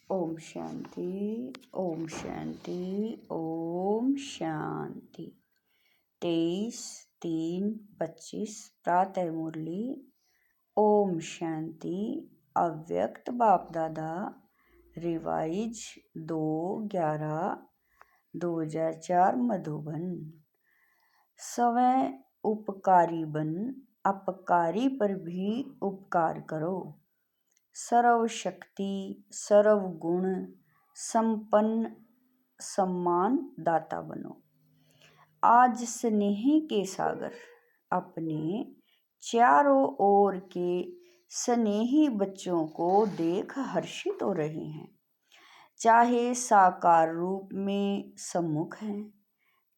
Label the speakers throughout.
Speaker 1: ओम शांति, ओम शांति, ओम शांति। 23/3/25 प्रातः मुरली। ओम शांति। अव्यक्त बाप दादा रिवाइज 2/11/2004 मधुबन। स्वयं उपकारी बन, अपकारी पर भी उपकार करो। सर्वशक्ति, सर्वगुण संपन्न सम्मान दाता बनो। आज स्नेह के सागर अपने चारों ओर के स्नेही बच्चों को देख हर्षित हो रहे हैं। चाहे साकार रूप में सम्मुख हैं,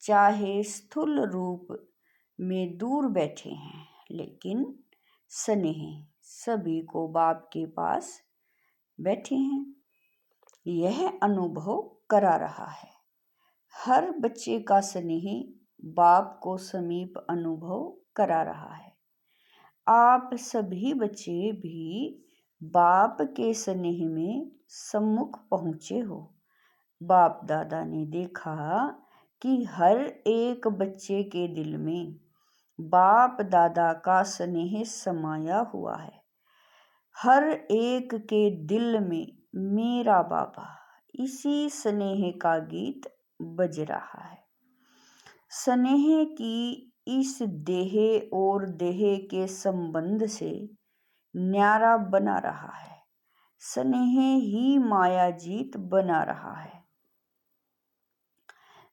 Speaker 1: चाहे स्थूल रूप में दूर बैठे हैं, लेकिन स्नेह सभी को बाप के पास बैठे हैं, यह अनुभव करा रहा है। हर बच्चे का स्नेह बाप को समीप अनुभव करा रहा है। आप सभी बच्चे भी बाप के स्नेह में सम्मुख पहुँचे हो। बाप दादा ने देखा कि हर एक बच्चे के दिल में बाप दादा का स्नेह समाया हुआ है। हर एक के दिल में मेरा बाबा, इसी स्नेह का गीत बज रहा है। स्नेह की इस देह और देह के संबंध से न्यारा बना रहा है। स्नेह ही माया जीत बना रहा है।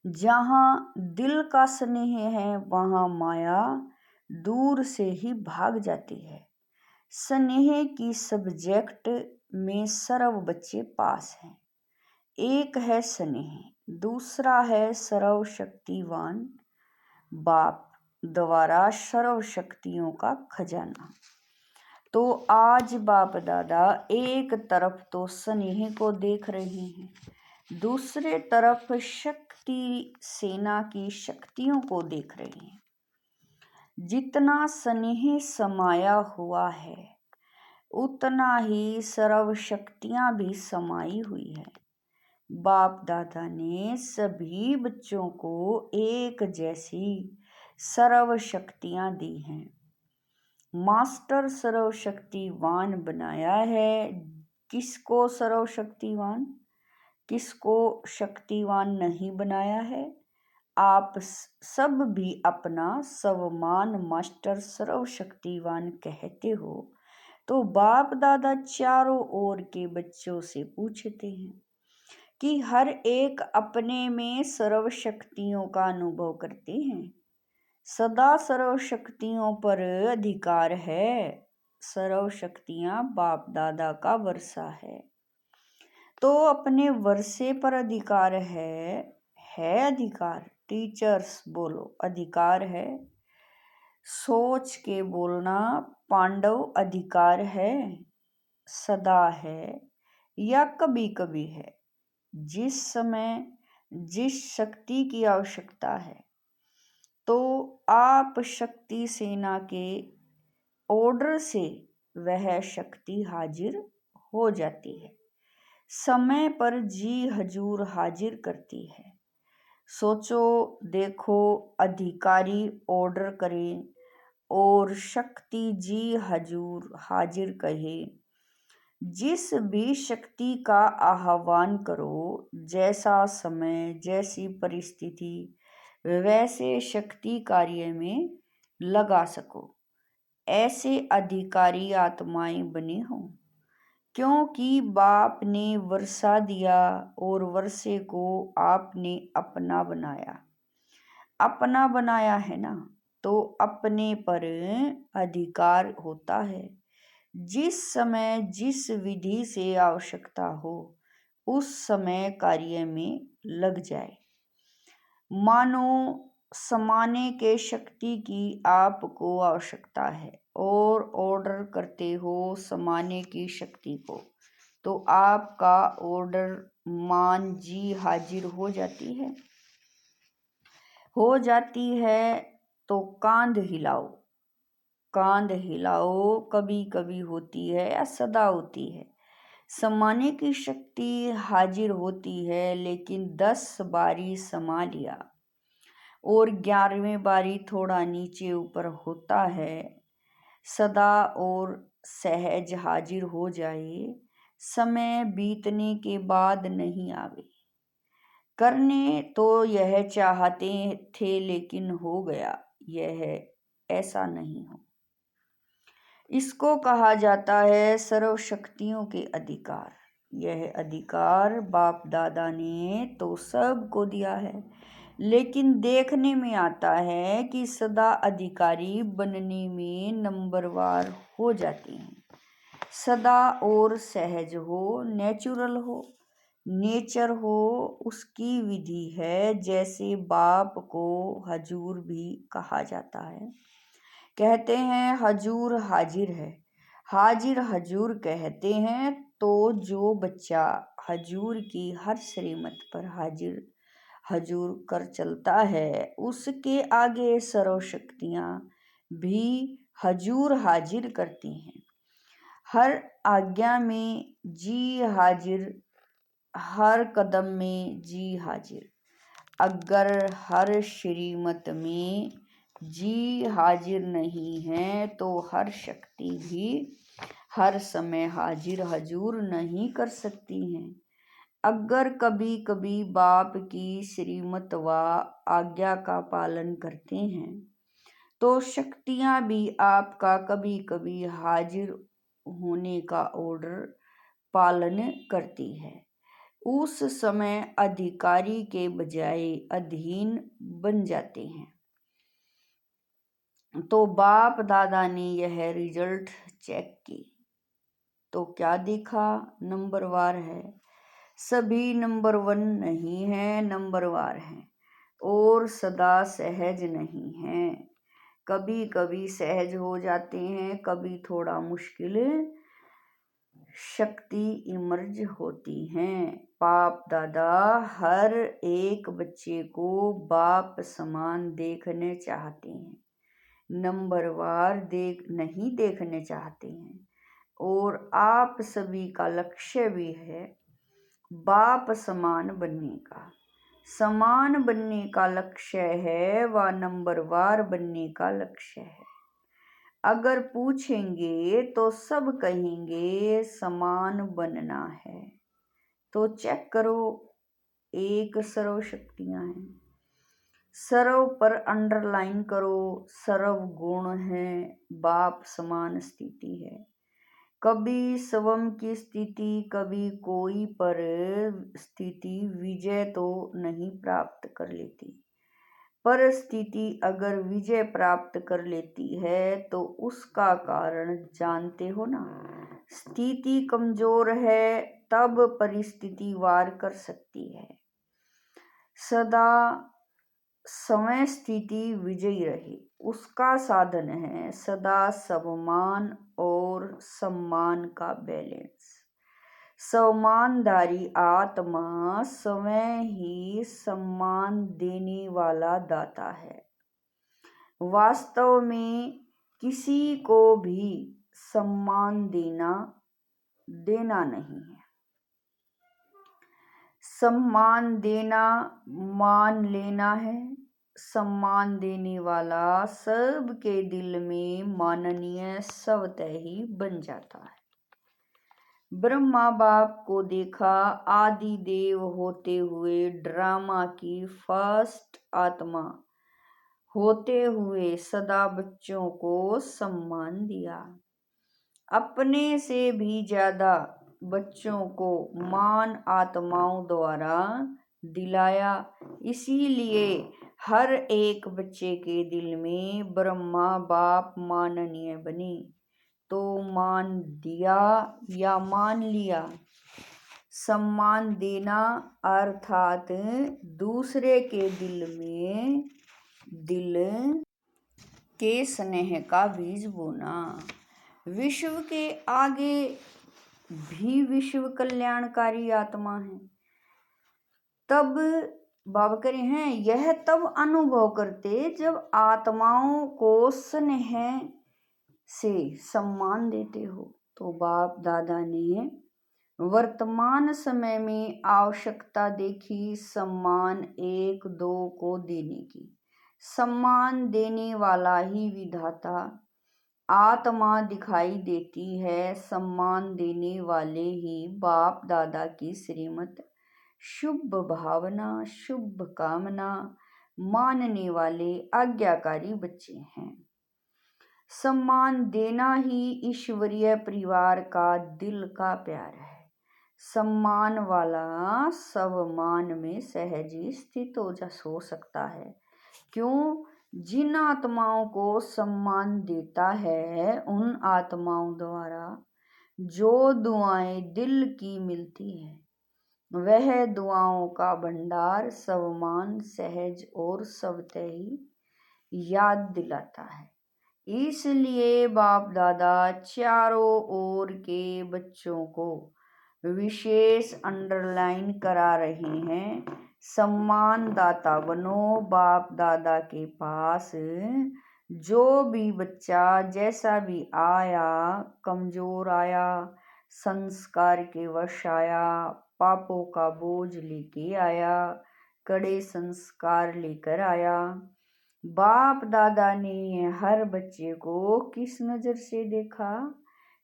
Speaker 1: जहाँ दिल का स्नेह है, वहाँ माया दूर से ही भाग जाती है। स्नेह की सब्जेक्ट में सर्व बच्चे पास हैं। एक है स्नेह, दूसरा है सर्वशक्तिवान बाप द्वारा सर्व शक्तियों का खजाना। तो आज बाप दादा एक तरफ तो स्नेह को देख रहे हैं, दूसरे तरफ शक्ति सेना की शक्तियों को देख रहे हैं। जितना स्नेह समाया हुआ है, उतना ही सर्व शक्तियाँ भी समाई हुई है। बाप दादा ने सभी बच्चों को एक जैसी सर्व शक्तियाँ दी हैं। मास्टर सर्व शक्तिवान बनाया है। किसको सर्व शक्तिवान, किसको शक्तिवान नहीं बनाया है? आप सब भी अपना स्वमान मास्टर सर्व शक्तिवान कहते हो। तो बाप दादा चारों ओर के बच्चों से पूछते हैं कि हर एक अपने में सर्व शक्तियों का अनुभव करते हैं। सदा सर्व शक्तियों पर अधिकार है। सर्व शक्तियाँ बाप दादा का वर्षा है। तो अपने वर्षे पर अधिकार है अधिकार। टीचर्स बोलो, अधिकार है। सोच के बोलना, पांडव अधिकार है। सदा है या कभी कभी है। जिस समय जिस शक्ति की आवश्यकता है, तो आप शक्ति सेना के ऑर्डर से वह शक्ति हाजिर हो जाती है। समय पर जी हजूर हाजिर करती है। सोचो, देखो, अधिकारी ऑर्डर करें और शक्ति जी हजूर हाजिर कहे। जिस भी शक्ति का आह्वान करो, जैसा समय, जैसी परिस्थिति, वैसे शक्ति कार्य में लगा सको, ऐसे अधिकारी आत्माएं बने हो। क्योंकि बाप ने वर्षा दिया और वर्षे को आपने अपना बनाया है ना, तो अपने पर अधिकार होता है। जिस समय जिस विधि से आवश्यकता हो, उस समय कार्य में लग जाए। मानो समाने के शक्ति की आपको आवश्यकता है और ऑर्डर करते हो समाने की शक्ति को, तो आपका ऑर्डर मान जी हाजिर हो जाती है। तो कांध हिलाओ, कभी कभी होती है या सदा होती है। समाने की शक्ति हाजिर होती है, लेकिन 10 बारी समा लिया और 11वें बारी थोड़ा नीचे ऊपर होता है, सदा और सहज हाजिर हो जाए, समय बीतने के बाद नहीं आवे। करने तो यह चाहते थे लेकिन हो गया यह ऐसा नहीं हो। इसको कहा जाता है सर्व शक्तियों के अधिकार। यह अधिकार बाप दादा ने तो सबको दिया है, लेकिन देखने में आता है कि सदा अधिकारी बनने में नंबरवार हो जाते हैं। सदा और सहज हो, नेचुरल हो, नेचर हो, उसकी विधि है। जैसे बाप को हजूर भी कहा जाता है। कहते हैं हजूर हाजिर है, हाजिर हजूर कहते हैं। तो जो बच्चा हजूर की हर श्रीमत पर हाजिर हजूर कर चलता है, उसके आगे सर्व शक्तियाँ भी हजूर हाजिर करती हैं। हर आज्ञा में जी हाजिर, हर कदम में जी हाजिर। अगर हर श्रीमत में जी हाजिर नहीं है तो हर शक्ति भी हर समय हाजिर हजूर नहीं कर सकती हैं। अगर कभी कभी बाप की श्रीमत व आज्ञा का पालन करते हैं तो शक्तियाँ भी आपका कभी कभी हाजिर होने का ऑर्डर पालन करती है। उस समय अधिकारी के बजाय अधीन बन जाते हैं। तो बाप दादा ने यह रिजल्ट चेक की तो क्या देखा? नंबरवार है। सभी नंबर 1 नहीं है, नंबरवार हैं और सदा सहज नहीं है। कभी कभी सहज हो जाते हैं, कभी थोड़ा मुश्किल शक्ति इमर्ज होती हैं। बाप दादा हर एक बच्चे को बाप समान देखने चाहते हैं, नंबरवार नहीं देखने चाहते हैं। और आप सभी का लक्ष्य भी है बाप समान बनने का। समान बनने का लक्ष्य है व नंबरवार बनने का लक्ष्य है। अगर पूछेंगे तो सब कहेंगे समान बनना है। तो चेक करो, एक सर्व शक्तियाँ हैं। सर्व पर अंडरलाइन करो, सर्व गुण है, बाप समान स्थिति है। कभी स्वयं की स्थिति, कभी कोई पर स्थिति विजय तो नहीं प्राप्त कर लेती। परिस्थिति अगर विजय प्राप्त कर लेती है तो उसका कारण जानते हो ना। स्थिति कमजोर है तब परिस्थिति वार कर सकती है। सदा समय स्थिति विजयी रहे, उसका साधन है सदा सम्मान और सम्मान का बैलेंस। सम्मानदारी आत्मा स्वयं ही सम्मान देने वाला दाता है। वास्तव में किसी को भी सम्मान देना नहीं है। सम्मान देना मान लेना है। सम्मान देने वाला सबके दिल में माननीय स्वतः ही बन जाता है। ब्रह्मा बाप को देखा आदि देव होते हुए, ड्रामा की फर्स्ट आत्मा होते हुए सदा बच्चों को सम्मान दिया। अपने से भी ज्यादा बच्चों को मान आत्माओं द्वारा दिलाया। इसीलिए हर एक बच्चे के दिल में ब्रह्मा बाप माननीय बने। तो मान दिया या मान लिया। सम्मान देना अर्थात दूसरे के दिल के स्नेह का बीज बोना। विश्व के आगे भी विश्व कल्याणकारी आत्मा है। तब बाबा कह रहे हैं यह तब अनुभव करते जब आत्माओं को स्नेह से सम्मान देते हो। तो बाप दादा ने वर्तमान समय में आवश्यकता देखी सम्मान एक दो को देने की। सम्मान देने वाला ही विधाता आत्मा दिखाई देती है। सम्मान देने वाले ही बाप दादा की श्रीमत शुभ भावना शुभ कामना मानने वाले आज्ञाकारी बच्चे हैं। सम्मान देना ही ईश्वरीय परिवार का दिल का प्यार है। सम्मान वाला सब मान में सहज स्थित हो सकता है। क्यों? जिन आत्माओं को सम्मान देता है उन आत्माओं द्वारा जो दुआएं दिल की मिलती हैं वह दुआओं का भंडार सम्मान सहज और सबते ही याद दिलाता है। इसलिए बाप दादा चारों ओर के बच्चों को विशेष अंडरलाइन करा रहे हैं। सम्मान दाता बनो। बाप दादा के पास जो भी बच्चा जैसा भी आया, कमजोर आया, संस्कार के वश आया, पापों का बोझ लेके आया, कड़े संस्कार लेकर आया, बाप दादा ने हर बच्चे को किस नजर से देखा?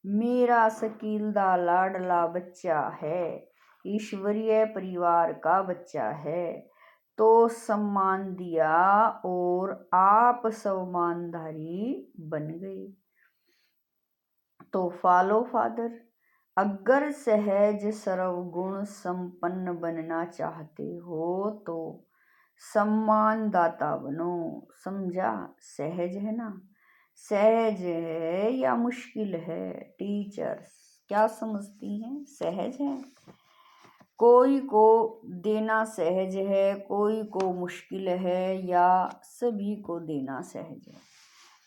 Speaker 1: मेरा शकीलदा लाडला बच्चा है, ईश्वरीय परिवार का बच्चा है, तो सम्मान दिया और आप सम्मानधारी बन गए। तो फॉलो फादर, अगर सहज सर्वगुण संपन्न बनना चाहते हो तो सम्मान दाता बनो। समझा? सहज है ना? सहज है या मुश्किल है? टीचर्स क्या समझती हैं? सहज है। कोई को देना सहज है, कोई को मुश्किल है, या सभी को देना सहज है।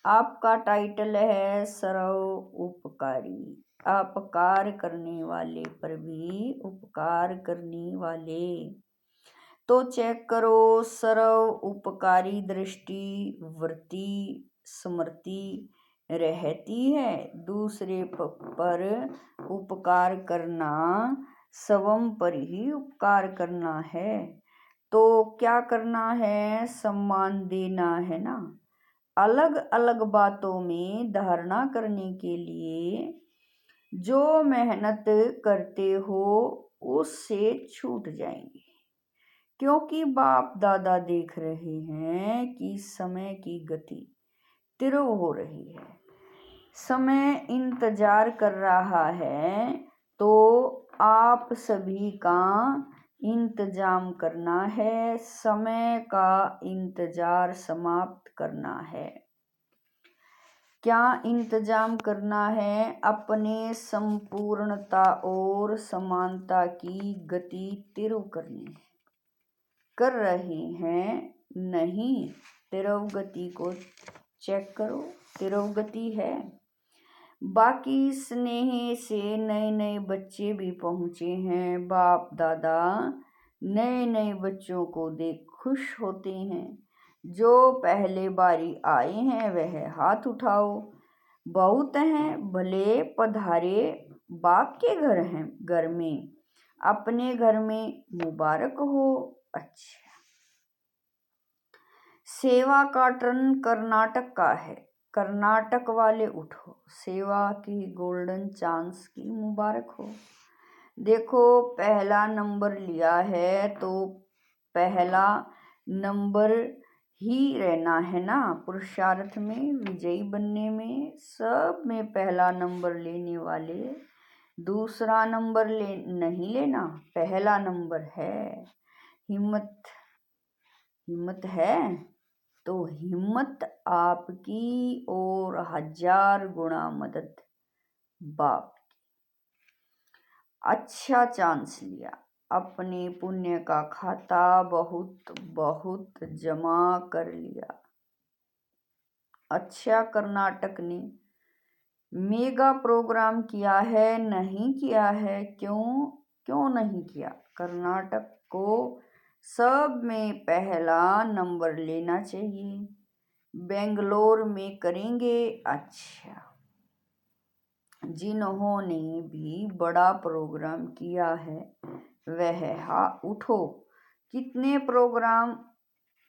Speaker 1: आपका टाइटल है सर्व उपकारी, अपकार करने वाले पर भी उपकार करने वाले। तो चेक करो, सर्व उपकारी दृष्टि वृत्ति स्मृति रहती है। दूसरे पर उपकार करना स्वयं पर ही उपकार करना है। तो क्या करना है? सम्मान देना है ना। अलग अलग बातों में धारणा करने के लिए जो मेहनत करते हो उससे छूट जाएंगे, क्योंकि बाप दादा देख रहे हैं कि समय की गति तीव्र हो रही है। समय इंतजार कर रहा है, तो आप सभी का इंतजाम करना है, समय का इंतजार समाप्त करना है। क्या इंतजाम करना है? अपने संपूर्णता और समानता की गति तीव्र करनी है। कर रहे हैं? नहीं, तीव्र गति को चेक करो, तीव्र गति है। बाकी स्नेह से नए नए बच्चे भी पहुंचे हैं। बाप दादा नए नए बच्चों को देख खुश होते हैं। जो पहले बारी आए हैं वह हाथ उठाओ। बहुत हैं, भले पधारे बाप के घर में, अपने घर में मुबारक हो। अच्छा, सेवा का टर्न कर्नाटक का है। कर्नाटक वाले उठो, सेवा की गोल्डन चांस की मुबारक हो। देखो, पहला नंबर लिया है तो पहला नंबर ही रहना है ना। पुरुषार्थ में, विजयी बनने में, सब में पहला नंबर लेने वाले दूसरा नंबर नहीं लेना, पहला नंबर है। हिम्मत है तो हिम्मत आपकी और 1000 गुना मदद बाप की। अच्छा चांस लिया, अपने पुण्य का खाता बहुत बहुत जमा कर लिया। अच्छा, कर्नाटक ने मेगा प्रोग्राम किया है? नहीं किया है। क्यों नहीं किया? कर्नाटक को सब में पहला नंबर लेना चाहिए। बेंगलोर में करेंगे। अच्छा, जिन्होंने भी बड़ा प्रोग्राम किया है वह उठो। कितने प्रोग्राम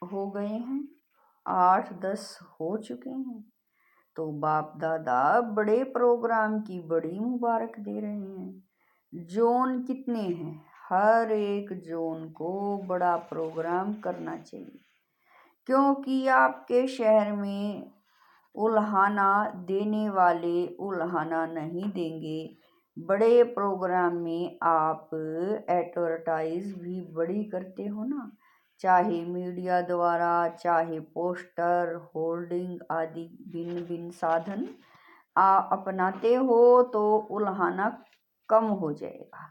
Speaker 1: हो गए हैं? 8-10 हो चुके हैं। तो बाप दादा बड़े प्रोग्राम की बड़ी मुबारक दे रहे हैं। जोन कितने हैं? हर एक जोन को बड़ा प्रोग्राम करना चाहिए, क्योंकि आपके शहर में उल्हाना देने वाले उल्हाना नहीं देंगे। बड़े प्रोग्राम में आप एडवर्टाइज भी बड़ी करते हो ना, चाहे मीडिया द्वारा, चाहे पोस्टर, होर्डिंग आदि भिन्न भिन्न साधन अपनाते हो तो उल्हाना कम हो जाएगा।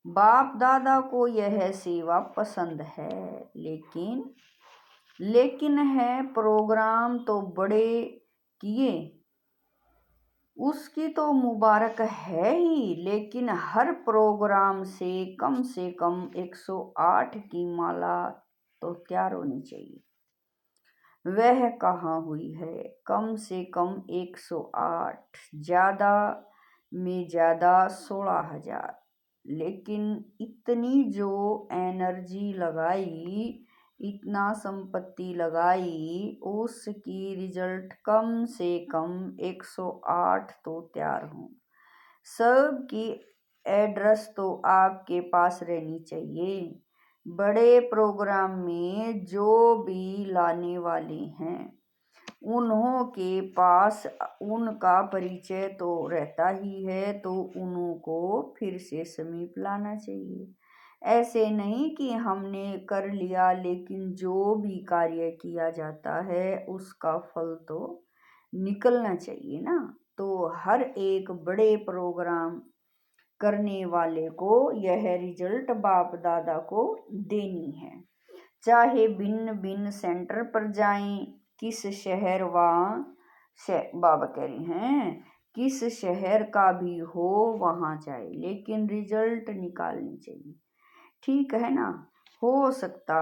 Speaker 1: बाप दादा को यह सेवा पसंद है, लेकिन है प्रोग्राम तो बड़े किए, उसकी तो मुबारक है ही, लेकिन हर प्रोग्राम से कम 108 की माला तो तैयार होनी चाहिए। वह कहाँ हुई है? कम से कम 108, ज़्यादा में ज़्यादा 16,000। लेकिन इतनी जो एनर्जी लगाई, इतना संपत्ति लगाई, उसकी रिजल्ट कम से कम 108 तो तैयार हों। सबकी एड्रेस तो आपके पास रहनी चाहिए। बड़े प्रोग्राम में जो भी लाने वाले हैं उन्हों के पास उनका परिचय तो रहता ही है, तो उनको फिर से समीप लाना चाहिए। ऐसे नहीं कि हमने कर लिया, लेकिन जो भी कार्य किया जाता है उसका फल तो निकलना चाहिए ना। तो हर एक बड़े प्रोग्राम करने वाले को यह रिजल्ट बाप दादा को देनी है। चाहे भिन्न भिन्न सेंटर पर जाएं, किस शहर बाबा कह रहे हैं किस शहर का भी हो वहाँ जाए, लेकिन रिजल्ट निकालनी चाहिए। ठीक है ना? हो सकता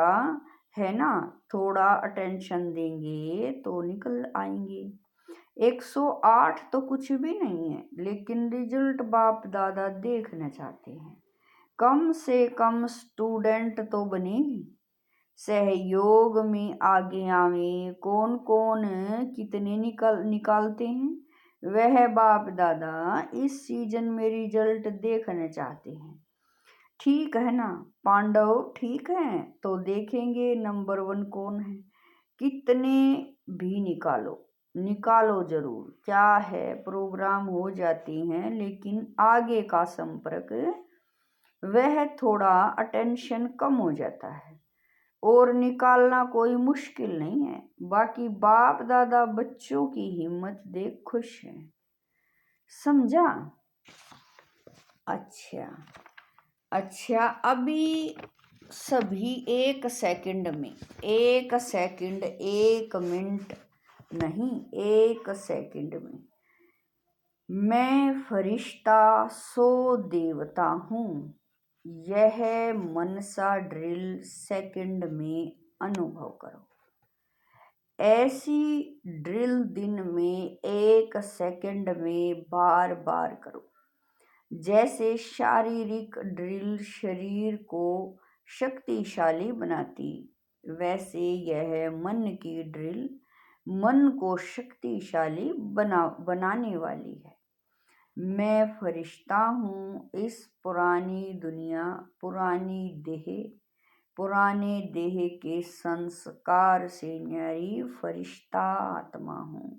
Speaker 1: है ना, थोड़ा अटेंशन देंगे तो निकल आएंगे। 108 तो कुछ भी नहीं है, लेकिन रिजल्ट बाप दादा देखना चाहते हैं। कम से कम स्टूडेंट तो बने, सहयोग में आगे आवे। कौन कौन कितने निकालते हैं वह बाप दादा इस सीजन में रिजल्ट देखना चाहते हैं। ठीक है ना? पांडव ठीक है, तो देखेंगे नंबर 1 कौन है। कितने भी निकालो जरूर। क्या है, प्रोग्राम हो जाते हैं, लेकिन आगे का संपर्क वह थोड़ा अटेंशन कम हो जाता है, और निकालना कोई मुश्किल नहीं है। बाकी बाप दादा बच्चों की हिम्मत देख खुश हैं। समझा? अच्छा, अभी सभी 1 सेकंड में, 1 सेकंड, 1 मिनट नहीं, 1 सेकंड में, मैं फरिश्ता 100 देवता हूँ, यह मनसा ड्रिल सेकंड में अनुभव करो। ऐसी ड्रिल दिन में 1 सेकंड में बार बार करो। जैसे शारीरिक ड्रिल शरीर को शक्तिशाली बनाती, वैसे यह मन की ड्रिल मन को शक्तिशाली बनाने वाली है। मैं फरिश्ता हूँ इस पुरानी दुनिया, पुराने देह के संस्कार से न्यारी फरिश्ता आत्मा हूँ।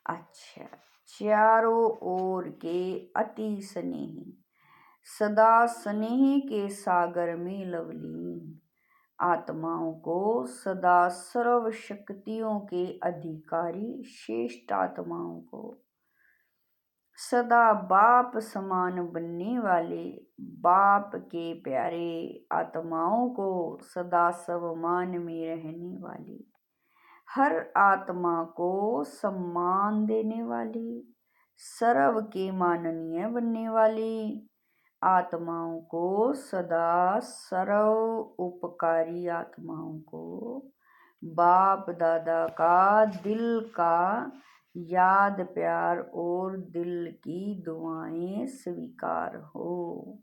Speaker 1: अच्छा, चारों ओर के अति स्नेही, सदा स्नेह के सागर में लवलीन आत्माओं को, सदा सर्व शक्तियों के अधिकारी श्रेष्ठ आत्माओं को, सदा बाप समान बनने वाले बाप के प्यारे आत्माओं को, सदा सम्मान में रहने वाली, हर आत्मा को सम्मान देने वाली, सर्व के माननीय बनने वाली आत्माओं को, सदा सर्व उपकारी आत्माओं को बाप दादा का दिल का याद प्यार और दिल की दुआएं स्वीकार हो।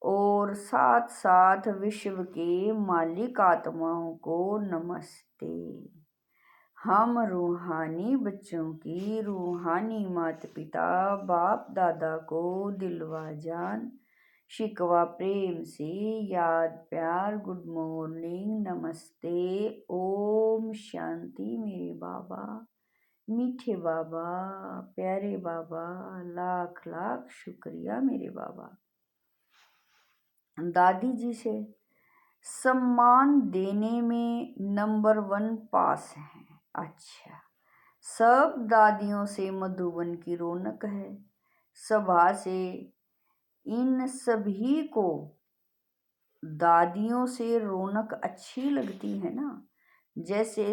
Speaker 1: और साथ साथ विश्व के मालिक आत्माओं को नमस्ते। हम रूहानी बच्चों की रूहानी माता पिता बाप दादा को दिलवा जान शिकवा प्रेम से याद प्यार गुड मॉर्निंग नमस्ते ओम शांति। मेरे बाबा मीठे बाबा प्यारे बाबा लाख लाख शुक्रिया मेरे बाबा। दादी जी से सम्मान देने में नंबर 1 पास हैं। अच्छा, सब दादियों से मधुबन की रौनक है। सभा से इन सभी को दादियों से रौनक अच्छी लगती है ना। जैसे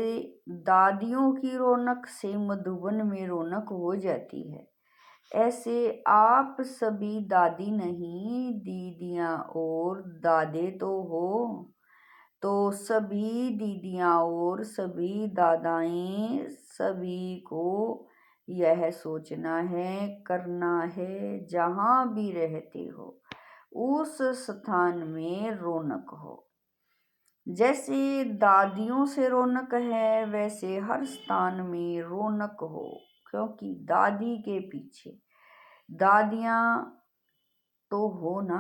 Speaker 1: दादियों की रौनक से मधुबन में रौनक हो जाती है, ऐसे आप सभी दादी नहीं दीदियाँ और दादे तो हो, तो सभी दीदियाँ और सभी दादाएं सभी को यह सोचना है करना है जहाँ भी रहते हो उस स्थान में रौनक हो। जैसे दादियों से रौनक है वैसे हर स्थान में रौनक हो, क्योंकि दादी के पीछे दादियाँ तो हो ना।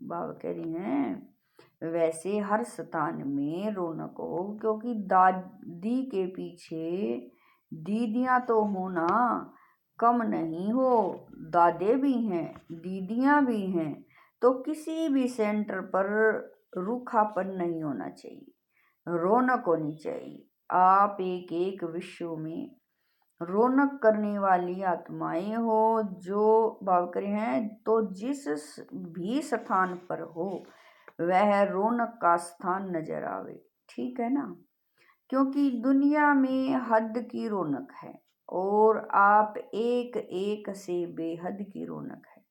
Speaker 1: बाबा कह रही हैं वैसे हर स्थान में रौनक हो, क्योंकि दादी के पीछे दीदियाँ तो हो ना। कम नहीं हो, दादे भी हैं दीदियाँ भी हैं, तो किसी भी सेंटर पर रूखापन नहीं होना चाहिए, रौनक होनी चाहिए। आप एक एक विश्व में रौनक करने वाली आत्माएं हो जो बावकरे हैं, तो जिस भी स्थान पर हो वह रौनक का स्थान नजर आवे। ठीक है ना, क्योंकि दुनिया में हद की रौनक है और आप एक एक से बेहद की रौनक है।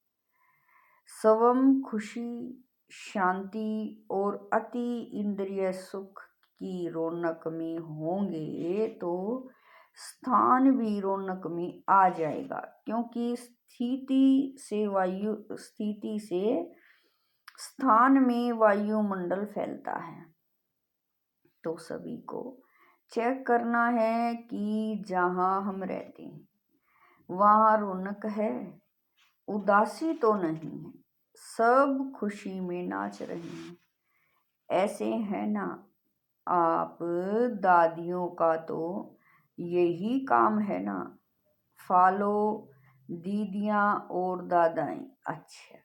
Speaker 1: स्वयं खुशी शांति और अति इंद्रिय सुख की रौनक में होंगे तो स्थान भी रौनक में आ जाएगा, क्योंकि स्थिति से स्थान में वायुमंडल फैलता है। तो सभी को चेक करना है कि जहाँ हम रहते हैं वहाँ रौनक है, उदासी तो नहीं है, सब खुशी में नाच रहे हैं। ऐसे है ना। आप दादियों का तो यही काम है ना, फॉलो दीदियाँ और दादाएं। अच्छा,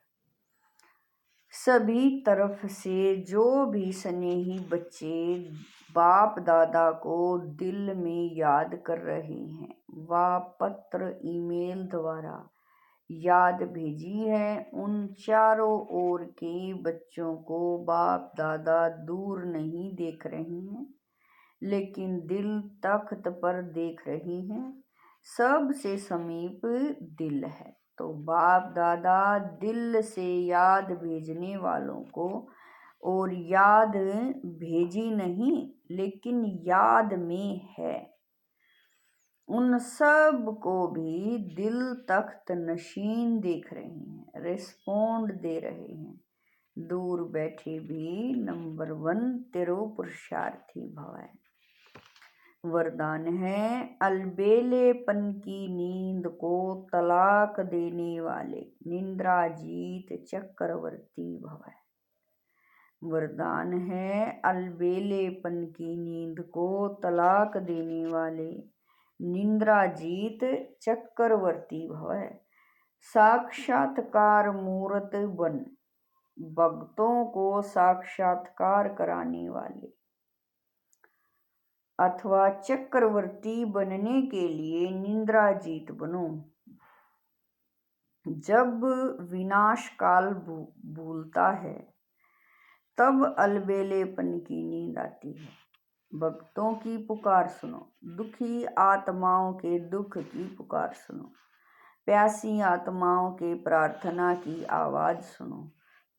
Speaker 1: सभी तरफ से जो भी स्नेही बच्चे बाप दादा को दिल में याद कर रहे हैं व पत्र ईमेल द्वारा याद भेजी है, उन चारों ओर के बच्चों को बाप दादा दूर नहीं देख रहे हैं, लेकिन दिल तख्त पर देख रही हैं। सबसे समीप दिल है, तो बाप दादा दिल से याद भेजने वालों को, और याद भेजी नहीं लेकिन याद में है, उन सब को भी दिल तख्त नशीन देख रहे हैं, रिस्पोंड दे रहे हैं। दूर बैठे भी नंबर 1 तेरो पुरुषार्थी भव है। वरदान है अलबेलेपन की नींद को तलाक देने वाले निंद्राजीत चक्रवर्ती भव है। वरदान है अलबेलेपन की नींद को तलाक देने वाले निंद्राजीत चक्रवर्ती भव है। साक्षात्कार मूर्त बन भक्तों को साक्षात्कार कराने वाले, अथवा चक्रवर्ती बनने के लिए निंद्राजीत बनो। जब विनाश काल भूलता है तब अलबेलेपन की नींद आती है। भक्तों की पुकार सुनो, दुखी आत्माओं के दुख की पुकार सुनो, प्यासी आत्माओं के प्रार्थना की आवाज सुनो,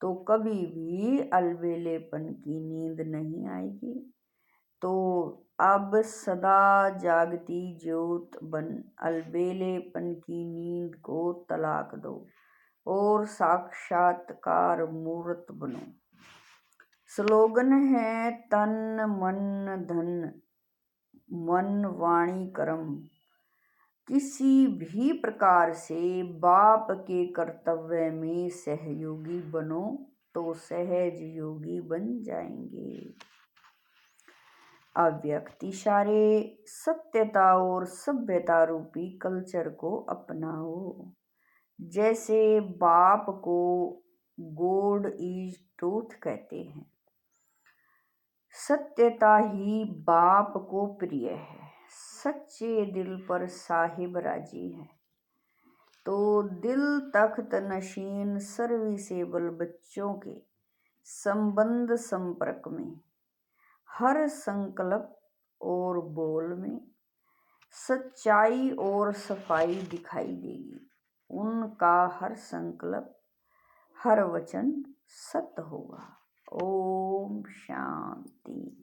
Speaker 1: तो कभी भी अलबेलेपन की नींद नहीं आएगी। तो अब सदा जागती ज्योत बन, अलबेलेपन की नींद को तलाक दो और साक्षात्कार मूर्त बनो। स्लोगन है तन मन धन, मन वाणी कर्म। किसी भी प्रकार से बाप के कर्तव्य में सहयोगी बनो तो सहज योगी बन जाएंगे। अव्यक्त इशारे सत्यता और सभ्यता रूपी कल्चर को अपनाओ। जैसे बाप को गॉड इज ट्रूथ कहते हैं, सत्यता ही बाप को प्रिय है। सच्चे दिल पर साहिब राजी है। तो दिल तख्त नशीन सर्विसेबल बच्चों के संबंध संपर्क में हर संकल्प और बोल में सच्चाई और सफाई दिखाई देगी। उनका हर संकल्प, हर वचन सत्य होगा। ओम शांति।